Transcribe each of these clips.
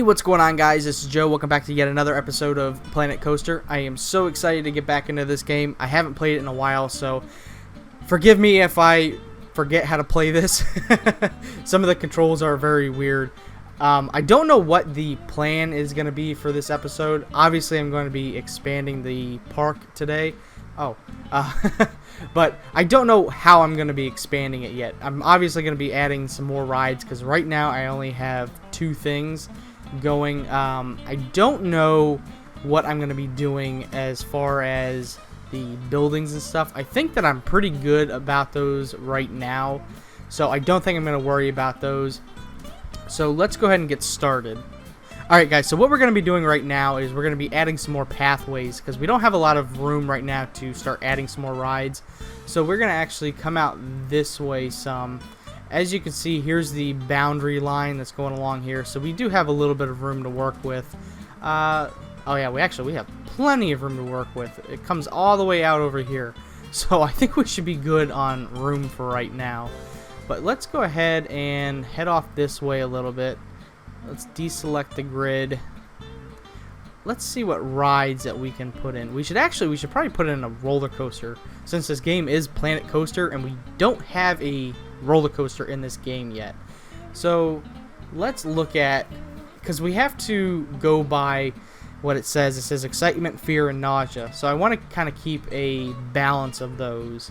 What's going on, guys? This is Joe. Welcome back to yet another episode of Planet Coaster. I am so excited to get back into this game. I haven't played it in a while, so forgive me if I forget how to play this. Some of the controls are very weird. I don't know what the plan is going to be for this episode. Obviously, I'm going to be expanding the park today. But I don't know how I'm going to be expanding it yet. I'm obviously going to be adding some more rides because right now I only have 2 things going. I don't know what I'm going to be doing as far as the buildings and stuff. I think that I'm pretty good about those right now, so I don't think I'm going to worry about those. So let's go ahead and get started. Alright guys, so what we're going to be doing right now is we're going to be adding some more pathways because we don't have a lot of room right now to start adding some more rides. So we're going to actually come out this way some. As you can see, here's the boundary line that's going along here. So we do have a little bit of room to work with. Oh yeah, we have plenty of room to work with. It comes all the way out over here. So I think we should be good on room for right now. But let's go ahead and head off this way a little bit. Let's deselect the grid. Let's see what rides that we can put in. We should probably put in a roller coaster, since this game is Planet Coaster and we don't have a roller coaster in this game yet. So let's look at, because we have to go by what it says. It says excitement, fear, and nausea. So I want to kind of keep a balance of those.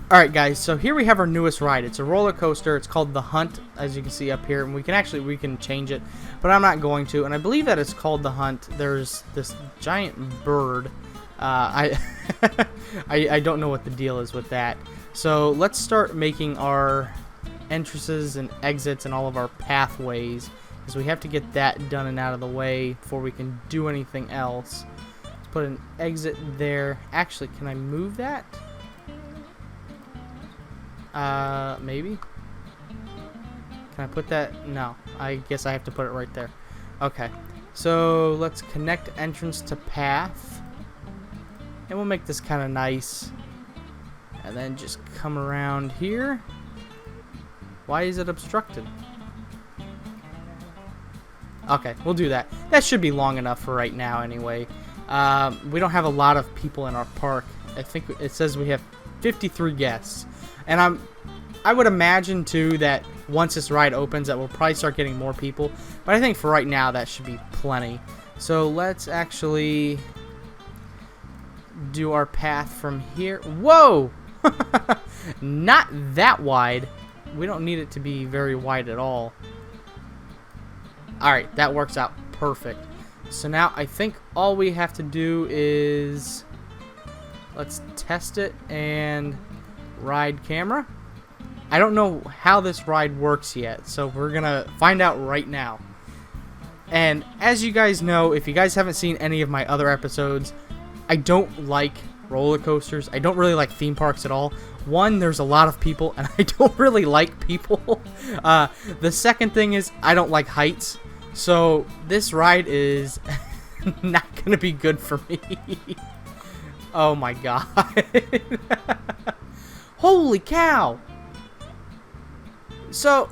Alright guys, so here we have our newest ride. It's a roller coaster. It's called The Hunt, as you can see up here. And we can change it, but I'm not going to. And I believe that it's called The Hunt. There's this giant bird. I don't know what the deal is with that. So let's start making our entrances and exits and all of our pathways, because we have to get that done and out of the way before we can do anything else. Let's put an exit there. Actually, can I move that? Maybe? Can I put that? No. I guess I have to put it right there. Okay. So, let's connect entrance to path. And we'll make this kind of nice. And then just come around here. Why is it obstructed? Okay, we'll do that. That should be long enough for right now anyway. We don't have a lot of people in our park. I think it says we have 53 guests. And I would imagine too that once this ride opens that we'll probably start getting more people, but I think for right now that should be plenty. So let's actually do our path from here. Whoa! Not that wide. We don't need it to be very wide at all. Alright, that works out perfect. So now I think all we have to do is let's test it and ride camera. I don't know how this ride works yet, so we're gonna find out right now. And as you guys know, if you guys haven't seen any of my other episodes, I don't like roller coasters. I don't really like theme parks at all. One, there's a lot of people and I don't really like people. The second thing is I don't like heights, so this ride is not gonna be good for me. Oh my god. Holy cow! So,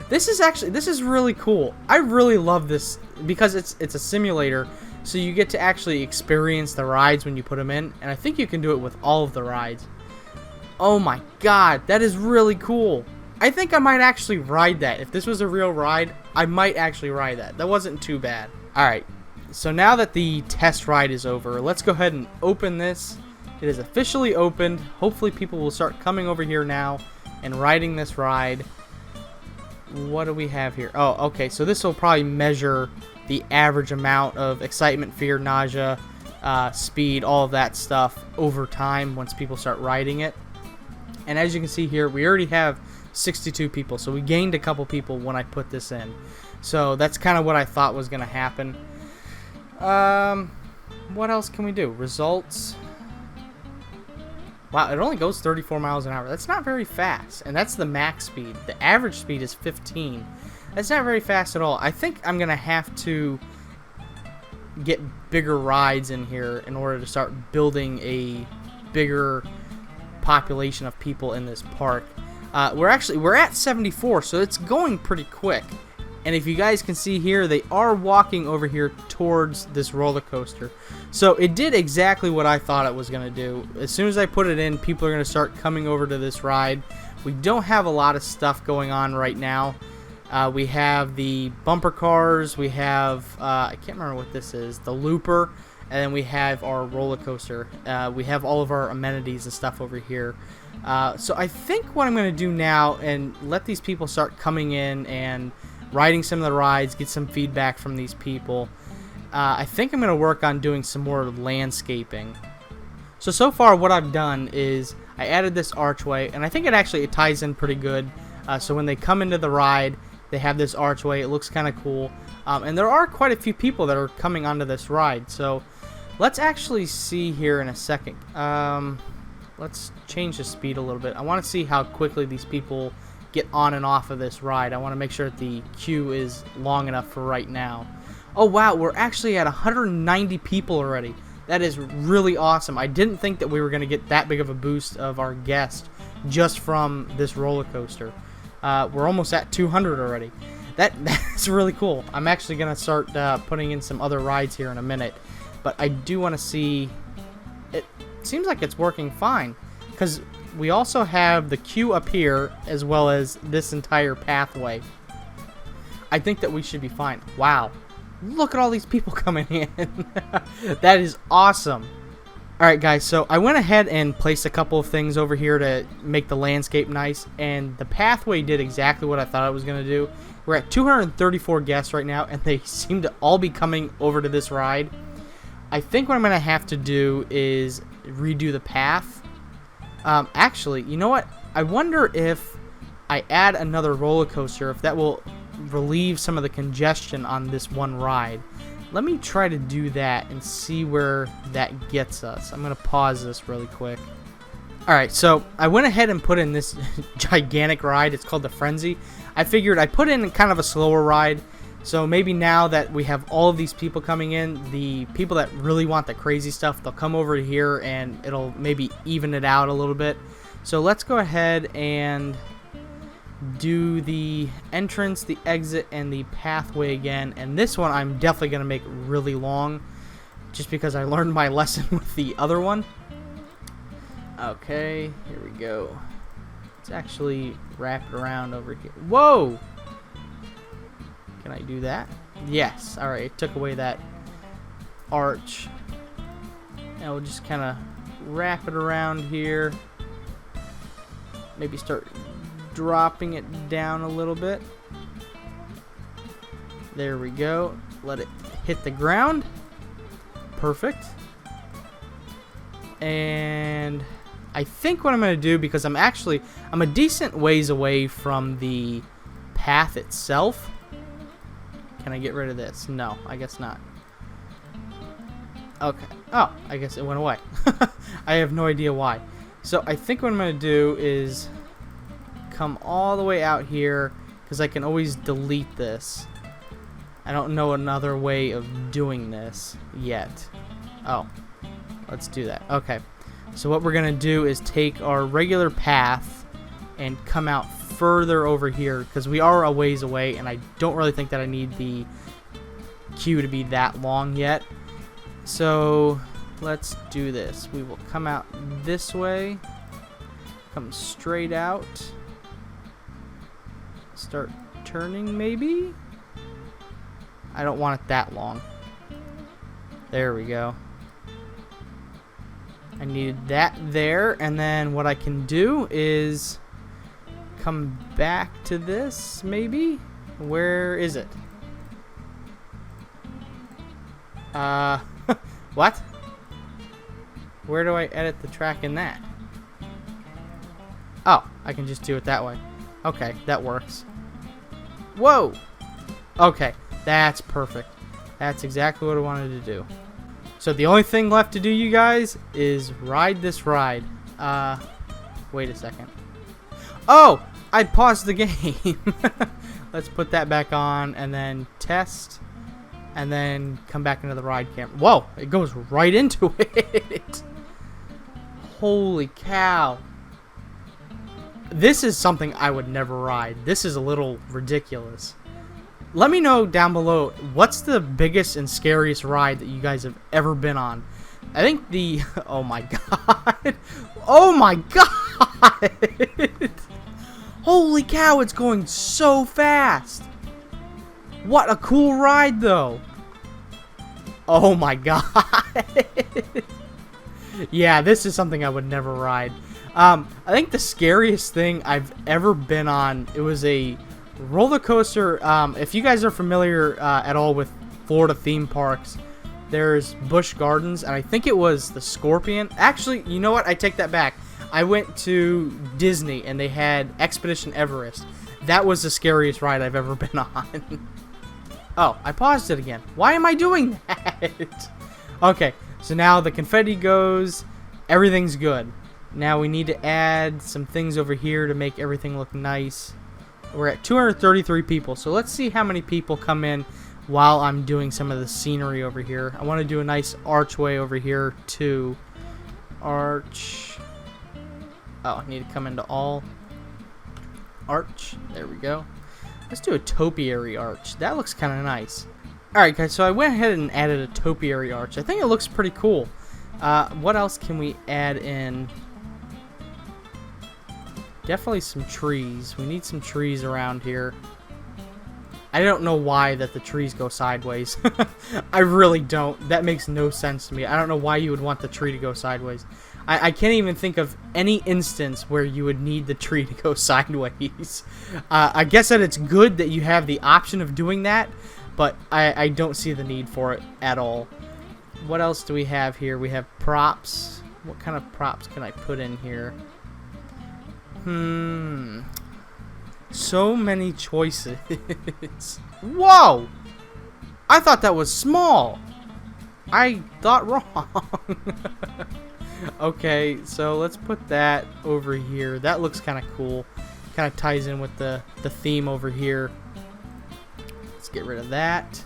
this is really cool. I really love this because it's a simulator, so you get to actually experience the rides when you put them in, and I think you can do it with all of the rides. Oh my god, that is really cool. I think I might actually ride that. If this was a real ride, I might actually ride that. That wasn't too bad. Alright, so now that the test ride is over, let's go ahead and open this. It is officially opened. Hopefully people will start coming over here now and riding this ride. What do we have here? Oh, okay. So this will probably measure the average amount of excitement, fear, nausea, speed, all of that stuff over time once people start riding it. And as you can see here, we already have 62 people. So we gained a couple people when I put this in. So that's kind of what I thought was going to happen. What else can we do? Results. Wow, it only goes 34 miles an hour. That's not very fast, and that's the max speed. The average speed is 15. That's not very fast at all. I think I'm going to have to get bigger rides in here in order to start building a bigger population of people in this park. We're at 74, so it's going pretty quick. And if you guys can see here, they are walking over here towards this roller coaster. So it did exactly what I thought it was going to do. As soon as I put it in, people are going to start coming over to this ride. We don't have a lot of stuff going on right now. We have the bumper cars. We have, I can't remember what this is, the looper. And then we have our roller coaster. We have all of our amenities and stuff over here. So I think what I'm going to do now, and let these people start coming in and riding some of the rides, get some feedback from these people. I think I'm going to work on doing some more landscaping. So far what I've done is I added this archway, and I think it ties in pretty good. So when they come into the ride, they have this archway. It looks kind of cool. And there are quite a few people that are coming onto this ride. So let's actually see here in a second. Let's change the speed a little bit. I want to see how quickly these people get on and off of this ride. I want to make sure that the queue is long enough for right now. Oh wow, we're actually at 190 people already. That is really awesome. I didn't think that we were going to get that big of a boost of our guests just from this roller coaster. We're almost at 200 already. That's really cool. I'm actually going to start putting in some other rides here in a minute. But I do want to see... It seems like it's working fine. Because we also have the queue up here as well as this entire pathway. I think that we should be fine. Wow. Look at all these people coming in. That is awesome. Alright guys, so I went ahead and placed a couple of things over here to make the landscape nice, and the pathway did exactly what I thought it was going to do. We're at 234 guests right now, and they seem to all be coming over to this ride. I think what I'm going to have to do is redo the path. Actually, you know what? I wonder if I add another roller coaster, if that will relieve some of the congestion on this one ride. Let me try to do that and see where that gets us. I'm going to pause this really quick. Alright, so I went ahead and put in this gigantic ride. It's called the Frenzy. I figured I'd put in kind of a slower ride. So maybe now that we have all of these people coming in, the people that really want the crazy stuff, they'll come over here and it'll maybe even it out a little bit. So let's go ahead and do the entrance, the exit, and the pathway again. And this one I'm definitely going to make really long, just because I learned my lesson with the other one. Okay, here we go. Let's actually wrap it around over here. Whoa! Can I do that? Yes. Alright, it took away that arch. And we'll just kind of wrap it around here. Maybe start dropping it down a little bit. There we go. Let it hit the ground. Perfect. And I think what I'm going to do, because I'm a decent ways away from the path itself. Can I get rid of this? No, I guess not. Okay. Oh, I guess it went away. I have no idea why. So I think what I'm going to do is come all the way out here, because I can always delete this. I don't know another way of doing this yet. Oh, let's do that. Okay. So what we're going to do is take our regular path and come out further over here, because we are a ways away, and I don't really think that I need the queue to be that long yet. So let's do this. We will come out this way, come straight out, start turning maybe. I don't want it that long. There we go. I needed that there, and then what I can do is come back to this, maybe? Where is it? What? Where do I edit the track in that? Oh, I can just do it that way. Okay, that works. Whoa! Okay, that's perfect. That's exactly what I wanted to do. So the only thing left to do, you guys, is ride this ride. Wait a second. Oh! I paused the game. Let's put that back on and then test. And then come back into the ride camera. Whoa! It goes right into it. Holy cow. This is something I would never ride. This is a little ridiculous. let me know down below, what's the biggest and scariest ride that you guys have ever been on? I think the... Oh my god. Oh my god. Holy cow, it's going so fast. What a cool ride, though. Oh my god. Yeah, this is something I would never ride. I think the scariest thing I've ever been on, it was a roller coaster. If you guys are familiar at all with Florida theme parks, there's Busch Gardens, and I think it was the Scorpion. Actually, you know what? I take that back. I went to Disney, and they had Expedition Everest. That was the scariest ride I've ever been on. Oh, I paused it again. Why am I doing that? Okay, so now the confetti goes. Everything's good. Now we need to add some things over here to make everything look nice. We're at 233 people, so let's see how many people come in while I'm doing some of the scenery over here. I want to do a nice archway over here too. Arch. Oh, I need to come into all. Arch. There we go. Let's do a topiary arch. That looks kind of nice. Alright guys, so I went ahead and added a topiary arch. I think it looks pretty cool. What else can we add in? Definitely some trees. We need some trees around here. I don't know why that the trees go sideways. I really don't. That makes no sense to me. I don't know why you would want the tree to go sideways. I can't even think of any instance where you would need the tree to go sideways. I guess that it's good that you have the option of doing that, but I don't see the need for it at all. What else do we have here? We have props. What kind of props can I put in here? So many choices. Whoa! I thought that was small. I thought wrong. Okay, so let's put that over here. That looks kind of cool. Kind of ties in with the theme over here. Let's get rid of that.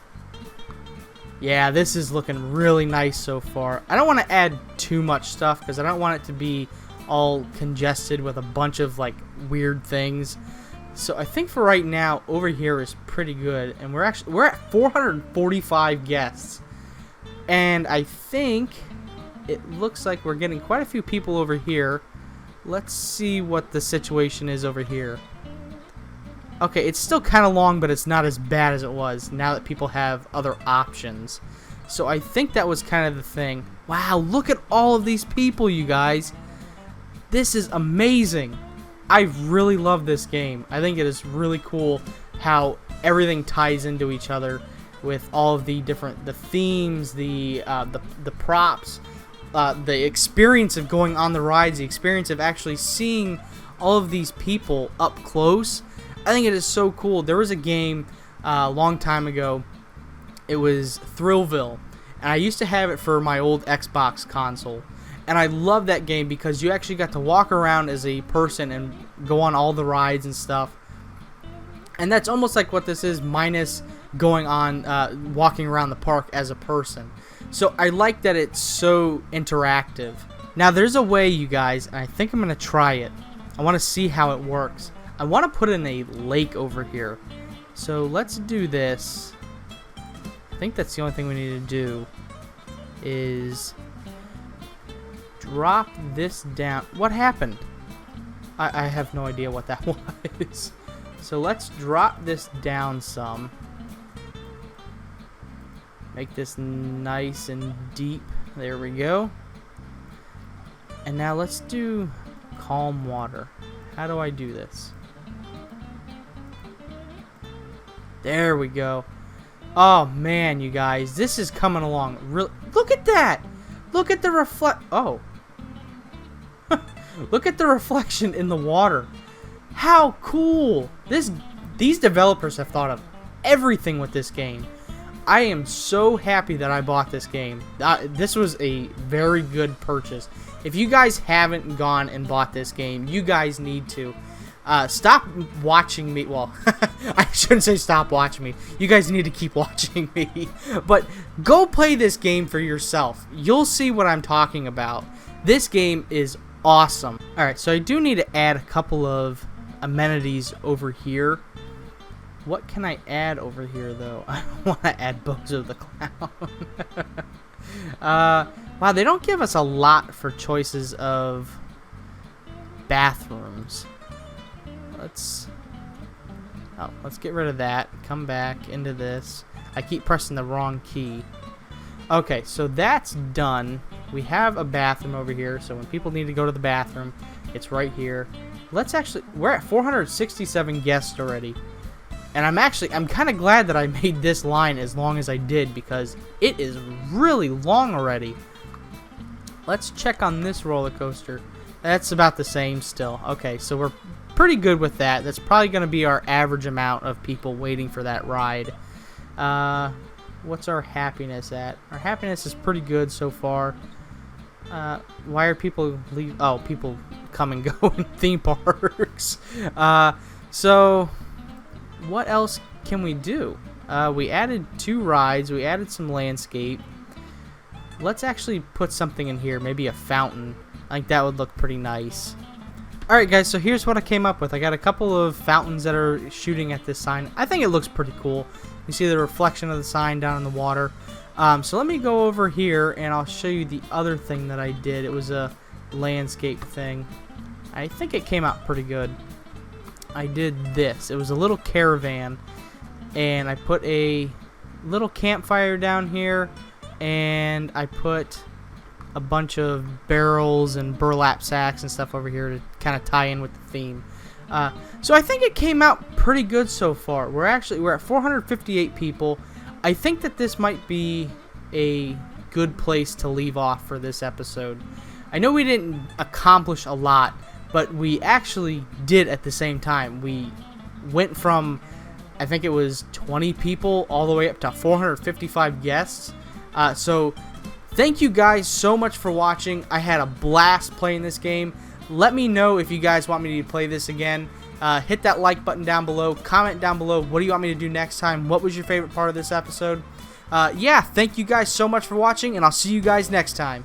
Yeah, this is looking really nice so far. I don't want to add too much stuff because I don't want it to be all congested with a bunch of like weird things. So I think for right now over here is pretty good, and we're at 445 guests, and I think it looks like we're getting quite a few people over here. Let's see what the situation is over here. Okay, it's still kind of long, but it's not as bad as it was now that people have other options. So I think that was kind of the thing. Wow, look at all of these people, you guys. This is amazing. I really love this game. I think it is really cool how everything ties into each other with all of the different themes, the props, the experience of going on the rides, the experience of actually seeing all of these people up close. I think it is so cool. There was a game a long time ago. It was Thrillville, and I used to have it for my old Xbox console. And I love that game because you actually got to walk around as a person and go on all the rides and stuff. And that's almost like what this is, minus going on, walking around the park as a person. So I like that it's so interactive. Now there's a way, you guys, and I think I'm going to try it. I want to see how it works. I want to put in a lake over here. So let's do this. I think that's the only thing we need to do is drop this down. What happened? I have no idea what that was. So let's drop this down some. Make this nice and deep. There we go. And now let's do calm water. How do I do this? There we go. Oh man, you guys, this is coming along. Look at that. Look at the Oh. Look at the reflection in the water. How cool. These developers have thought of everything with this game. I am so happy that I bought this game. This was a very good purchase. If you guys haven't gone and bought this game, you guys need to. Stop watching me. Well, I shouldn't say stop watching me. You guys need to keep watching me. But go play this game for yourself. You'll see what I'm talking about. This game is awesome. Alright, so I do need to add a couple of amenities over here. What can I add over here, though? I want to add Bozo the Clown. Wow, they don't give us a lot for choices of bathrooms. Let's get rid of that. Come back into this. I keep pressing the wrong key. Okay, so that's done. We have a bathroom over here, so when people need to go to the bathroom, it's right here. We're at 467 guests already. And I'm kind of glad that I made this line as long as I did, because it is really long already. Let's check on this roller coaster. That's about the same still. Okay, so we're pretty good with that. That's probably going to be our average amount of people waiting for that ride. What's our happiness at? Our happiness is pretty good so far. Why are people leave? Oh, people come and go in theme parks. So what else can we do? We added 2 rides. We added some landscape. Let's actually put something in here. Maybe a fountain. I think that would look pretty nice. Alright guys, so here's what I came up with. I got a couple of fountains that are shooting at this sign. I think it looks pretty cool. You see the reflection of the sign down in the water. So let me go over here and I'll show you the other thing that I did. It was a landscape thing. I think it came out pretty good. I did this. It was a little caravan, and I put a little campfire down here, and I put a bunch of barrels and burlap sacks and stuff over here to kind of tie in with the theme. So I think it came out pretty good so far. We're at 458 people. I think that this might be a good place to leave off for this episode. I know we didn't accomplish a lot, but we actually did at the same time. We went from, I think it was 20 people all the way up to 455 guests. So thank you guys so much for watching. I had a blast playing this game. Let me know if you guys want me to play this again. Hit that like button down below. Comment down below, what do you want me to do next time? What was your favorite part of this episode? Yeah, thank you guys so much for watching, and I'll see you guys next time.